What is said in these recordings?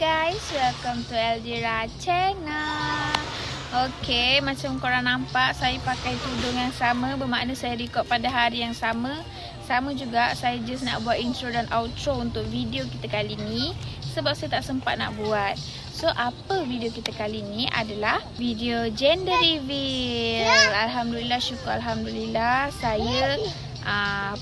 guys, welcome to Eldira Channel. Okay, macam korang nampak saya pakai tudung yang sama, bermakna saya record pada hari yang sama. Sama juga saya just nak buat intro dan outro untuk video kita kali ni, sebab saya tak sempat nak buat. So apa video kita kali ni adalah video gender reveal. Alhamdulillah, syukur Alhamdulillah, saya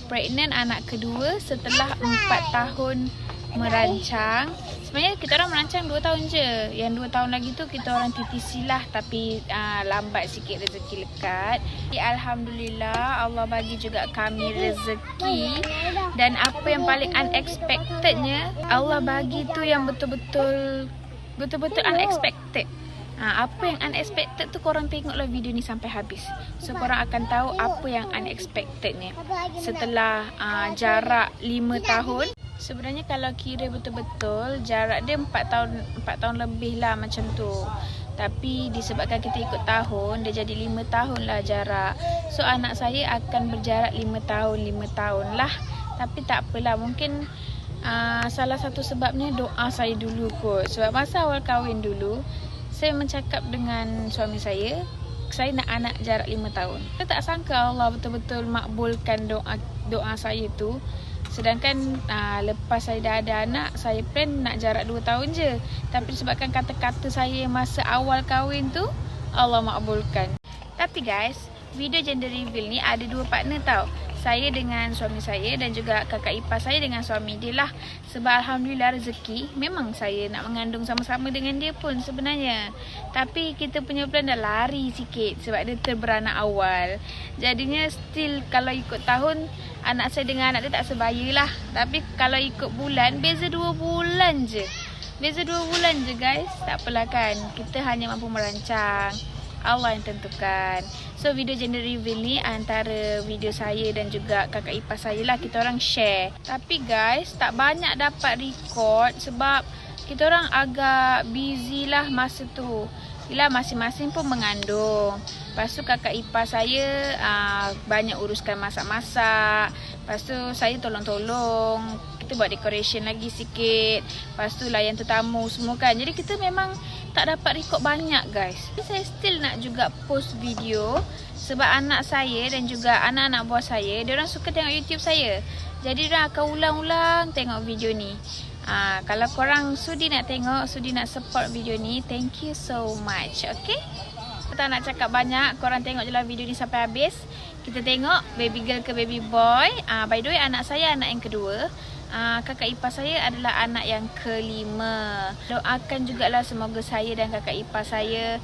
pregnant anak kedua setelah 4 tahun merancang. Sebenarnya kita orang merancang 2 tahun je. Yang 2 tahun lagi tu kita orang TTC lah, tapi lambat sikit rezeki lekat. Alhamdulillah, Allah bagi juga kami rezeki. Dan apa yang paling unexpectednya, Allah bagi tu yang betul-betul unexpected. Apa yang unexpected tu korang tengoklah video ni sampai habis. So korang akan tahu apa yang unexpectednya. Setelah jarak 5 tahun. Sebenarnya kalau kira betul-betul jarak dia 4 tahun lebih lah macam tu. Tapi disebabkan kita ikut tahun, dia jadi 5 tahun lah jarak. So anak saya akan berjarak 5 tahun lah. Tapi tak apalah, mungkin salah satu sebabnya doa saya dulu kot. Sebab masa awal kahwin dulu, saya mencakap dengan suami saya nak anak jarak 5 tahun. Saya tak sangka Allah betul-betul makbulkan doa saya tu. Sedangkan lepas saya dah ada anak, saya plan nak jarak 2 tahun je. Tapi disebabkan kata-kata saya masa awal kahwin tu, Allah makbulkan. Tapi guys, video gender reveal ni ada 2 partner tau. Saya dengan suami saya dan juga kakak ipar saya dengan suami dia lah. Sebab Alhamdulillah rezeki, memang saya nak mengandung sama-sama dengan dia pun sebenarnya. Tapi kita punya plan dah lari sikit sebab dia terberanak awal. Jadinya still kalau ikut tahun, anak saya dengan anak dia tak sebaya lah. Tapi kalau ikut bulan, beza 2 bulan je. Beza 2 bulan je guys. Tak apalah kan, kita hanya mampu merancang, Allah yang tentukan. So video gender reveal ni antara video saya dan juga kakak ipar saya lah, kita orang share. Tapi guys, tak banyak dapat record sebab kita orang agak busy lah masa tu. Yelah, masing-masing pun mengandung. Lepas tu kakak ipar saya banyak uruskan masak-masak. Lepas tu saya tolong-tolong, kita buat decoration lagi sikit. Lepas tu layan tetamu semua kan. Jadi kita memang tak dapat record banyak guys. Saya still nak juga post video sebab anak saya dan juga anak-anak buah saya, diorang suka tengok YouTube saya. Jadi diorang akan ulang-ulang tengok video ni. Kalau korang sudi nak tengok, sudi nak support video ni, thank you so much. Okay? Tak nak cakap banyak, korang tengok je lah video ni sampai habis. Kita tengok baby girl ke baby boy. By the way, anak saya anak yang kedua. Kakak ipar saya adalah anak yang kelima. Doakan jugalah semoga saya dan kakak ipar saya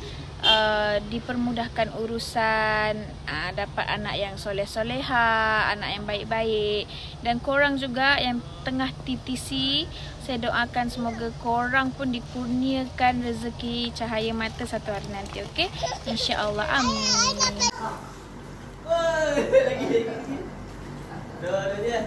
dipermudahkan urusan, dapat anak yang soleh-soleha, anak yang baik-baik. Dan korang juga yang tengah TTC, saya doakan semoga korang pun dikurniakan rezeki cahaya mata satu hari nanti. Okay? InsyaAllah. Amin. Lagi. Dah dia.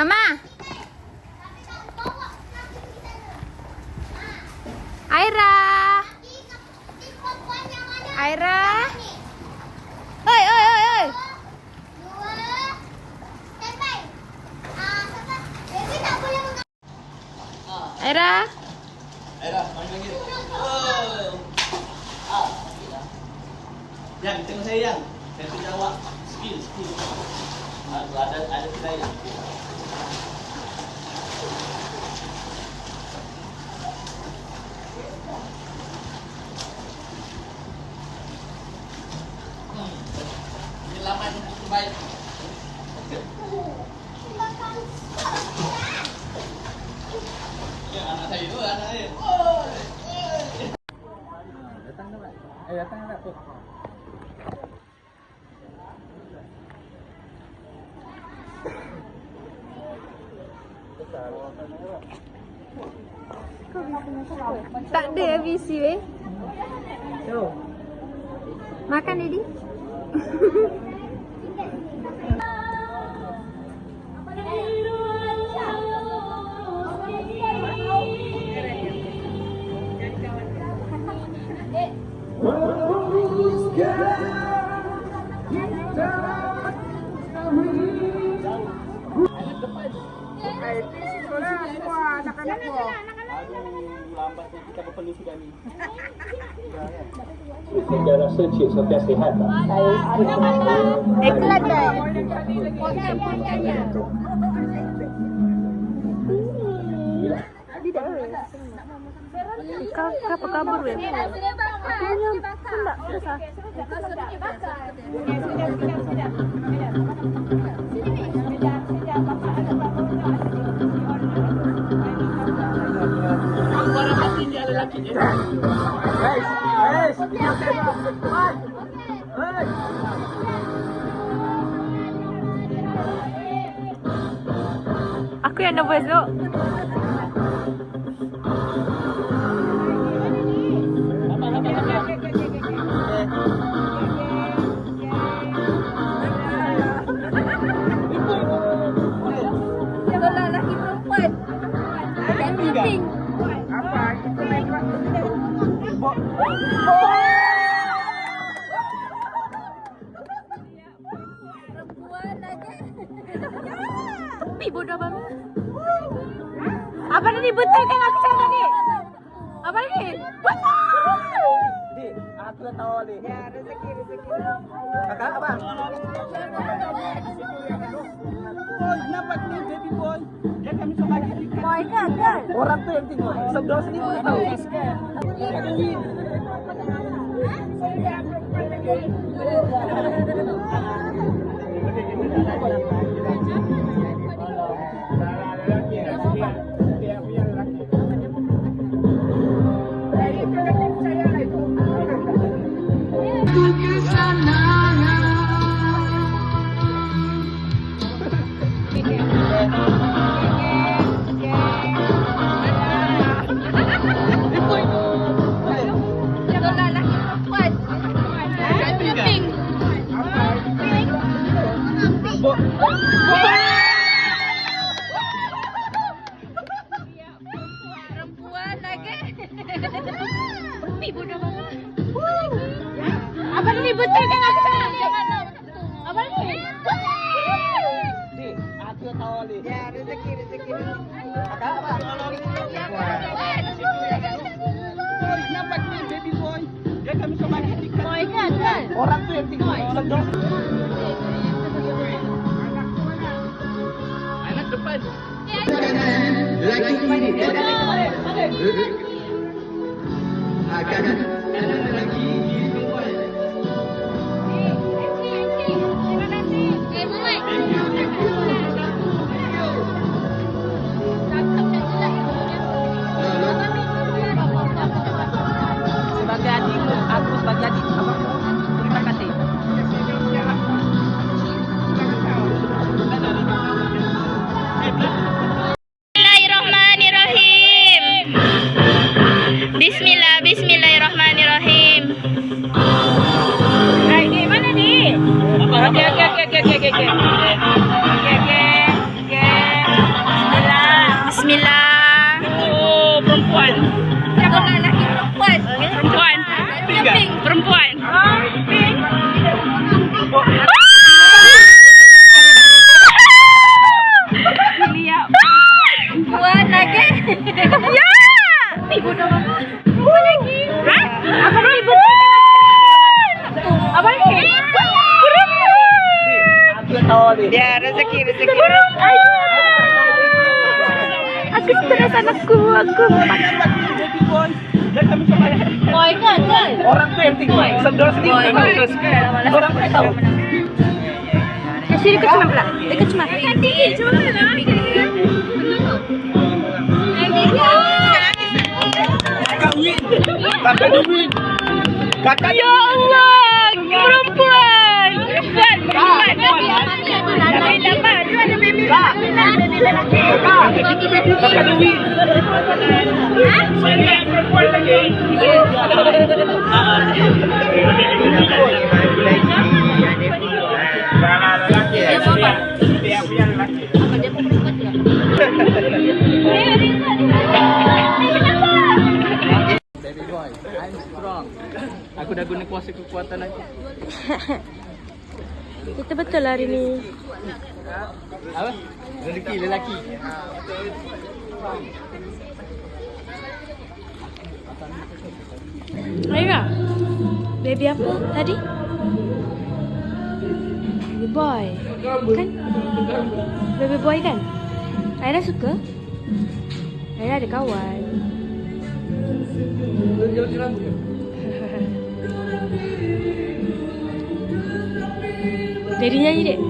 Mama. Aira. Oi. Aira, panggil lagi. Yang, tengok saya yang. Saya tunjuk awak. Skill. Ada saya. Laman terbaik. Ya, anak saya. Datang tak tu. tak ada ABC weh. Makan Daddy. Saya rasa Cik Sofia sihat tak? Iklan dah. Kau apa kabar weh? Aku yang nervous tu. Tapi bodoh banget. Apa ni betul kan aku cakap ni? Apa ni? Betul. Dik, aku dah tahu ni. Ya, rezeki. Kakak apa? Boy, nampak ni baby boy. Dia kami sama lagi. Boy kan? Orang tu yang tengok. Saudara sendiri pun tahu. Perempuan lagi. Tapi bodoh banget. Apa ni betul kan aku cakap ni? Apa ni? Dik, aku dah tahu ni. Ya, rezeki. Kakak apa? Boy, nampak ni baby boy. Dia kami sama lagi. Boy kan? Orang tu yang tengok. Saudara anak depan. Lagi akan lagi Sebagai adik, aku sebagai adik. Terima kasih. Bismillahirrahmanirrahim. Ni mana ni? Okey. Bismillah. Oh, perempuan. Siapa lelaki perempuan? Perempuan. Lihat. Perempuan lagi. Ya. Ibu dah bangun. Apa lagi? Apa lagi betul? Apa lagi? Perempuan. Aku dah tahu ni. Ya, rezeki. Perempuan. Aku stres anakku. Baby boy. Dia kami sama lagi. Boy kan? Orang tu yang tengok. Saudara sendiri pun tahu. Orang tu yang tahu. Sini dekat cuma pula. Dekat cuma. Cuma mana? Kakak duit. Kakak Ya Allah, perempuan. Kakak duit. Saya perempuan lagi. Dia punya lelaki. Baby boy, I'm strong. Aku dah guna kuasa kekuatan aku. Betul-betul lah hari ni. Apa? Rezeki lelaki. Aira, baby apa tadi? Baby boy. Kan? Baby boy kan? Aira suka? Aira ada kawan. Jadi nyanyi dek.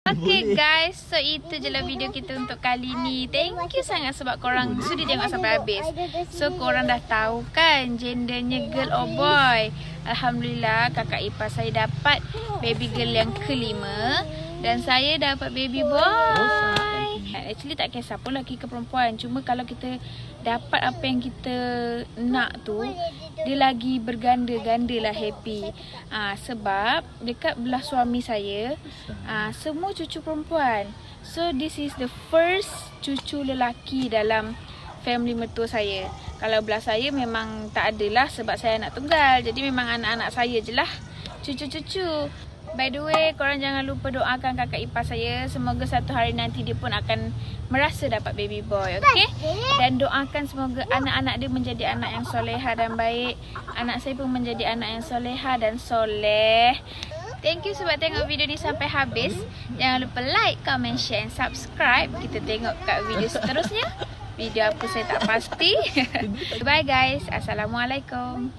Okay guys, so itu je lah video kita untuk kali ni. Thank you sangat sebab korang sudi tengok sampai habis. So korang dah tahu kan gendernya girl or boy. Alhamdulillah kakak ipar saya dapat baby girl yang kelima. Dan saya dapat baby boy. Actually tak kisah pun lelaki ke perempuan. Cuma kalau kita dapat apa yang kita nak tu, dia lagi berganda-ganda lah happy. Sebab dekat belah suami saya semua cucu perempuan. So this is the first cucu lelaki dalam family mertua saya. Kalau belah saya memang tak adalah sebab saya anak tunggal. Jadi memang anak-anak saya je lah cucu-cucu. By the way, korang jangan lupa doakan kakak ipar saya. Semoga satu hari nanti dia pun akan merasa dapat baby boy, okay? Dan doakan semoga anak-anak dia menjadi anak yang soleha dan baik. Anak saya pun menjadi anak yang soleha dan soleh. Thank you sebab tengok video ni sampai habis. Jangan lupa like, comment, share and subscribe. Kita tengok kat video seterusnya. Video apa saya tak pasti. Bye guys. Assalamualaikum.